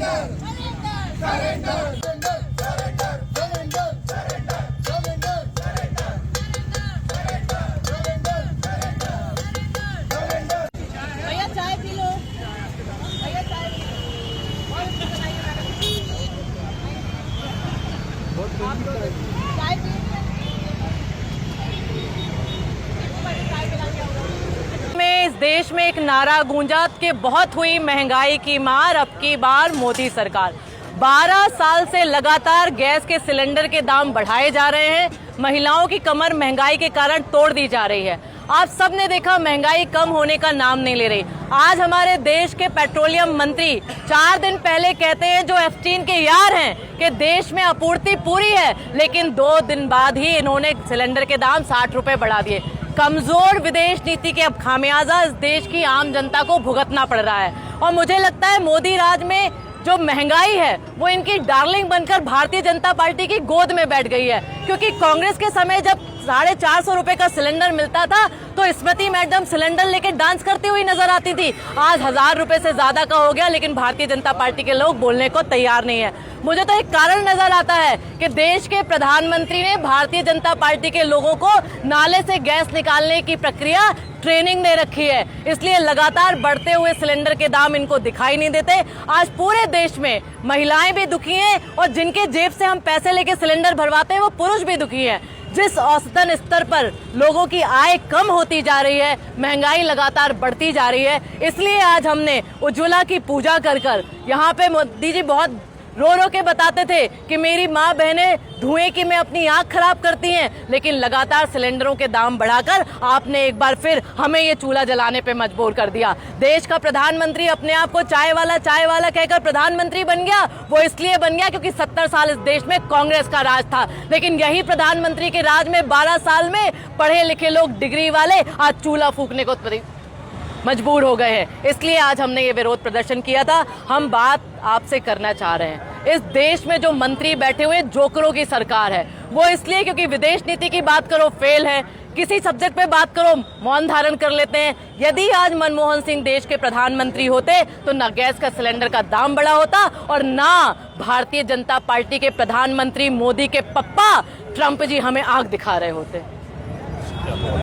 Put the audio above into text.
भैया चाय P low, भैया चाय पी लो। चाय पी में इस देश में एक नारा गूंजा कि बहुत हुई महंगाई की मार, अब की बार मोदी सरकार। 12 साल से लगातार गैस के सिलेंडर के दाम बढ़ाए जा रहे हैं। महिलाओं की कमर महंगाई के कारण तोड़ दी जा रही है। आप सब ने देखा महंगाई कम होने का नाम नहीं ले रही। आज हमारे देश के पेट्रोलियम मंत्री 4 दिन पहले कहते हैं जो एफटीन के यार हैं कि देश में आपूर्ति पूरी है, लेकिन 2 दिन बाद ही इन्होंने सिलेंडर के दाम 60 रुपए बढ़ा दिए। कमजोर विदेश नीति के अब खामियाजा इस देश की आम जनता को भुगतना पड़ रहा है। और मुझे लगता है मोदी राज में जो महंगाई है वो इनकी डार्लिंग बनकर भारतीय जनता पार्टी की गोद में बैठ गई है। क्योंकि कांग्रेस के समय जब 450 रुपए का सिलेंडर मिलता था तो स्मृति मैडम सिलेंडर लेके डांस करती हुई नजर आती थी। आज 1000 रुपए से ज्यादा का हो गया, लेकिन भारतीय जनता पार्टी के लोग बोलने को तैयार नहीं है। मुझे तो एक कारण नजर आता है कि देश के प्रधानमंत्री ने भारतीय जनता पार्टी के लोगों को नाले से गैस निकालने की प्रक्रिया ट्रेनिंग दे रखी है, इसलिए लगातार बढ़ते हुए सिलेंडर के दाम इनको दिखाई नहीं देते। आज पूरे देश में महिलाएं भी दुखी हैं और जिनके जेब से हम पैसे लेके सिलेंडर भरवाते हैं वो पुरुष भी दुखी हैं। जिस औसतन स्तर पर लोगों की आय कम होती जा रही है, महंगाई लगातार बढ़ती जा रही है, इसलिए आज हमने उज्ज्वला की पूजा कर कर यहाँ पे मोदी जी बहुत रो रो के बताते थे कि मेरी माँ बहनें धुएं की में अपनी आंख खराब करती हैं, लेकिन लगातार सिलेंडरों के दाम बढ़ाकर आपने एक बार फिर हमें ये चूल्हा जलाने पे मजबूर कर दिया। देश का प्रधानमंत्री अपने आप को चाय वाला कहकर प्रधानमंत्री बन गया। वो इसलिए बन गया क्योंकि 70 साल इस देश में कांग्रेस का राज था, लेकिन यही प्रधानमंत्री के राज में 12 साल में पढ़े लिखे लोग डिग्री वाले आज चूल्हा फूकने को मजबूर हो गए हैं। इसलिए आज हमने ये विरोध प्रदर्शन किया था। हम बात आपसे करना चाह रहे हैं, इस देश में जो मंत्री बैठे हुए जोकरों की सरकार है, वो इसलिए क्योंकि विदेश नीति की बात करो फेल है, किसी सब्जेक्ट पे बात करो मौन धारण कर लेते हैं। यदि आज मनमोहन सिंह देश के प्रधानमंत्री होते तो ना गैस का सिलेंडर का दाम बढ़ा होता और ना भारतीय जनता पार्टी के प्रधानमंत्री मोदी के पप्पा ट्रंप जी हमें आंख दिखा रहे होते।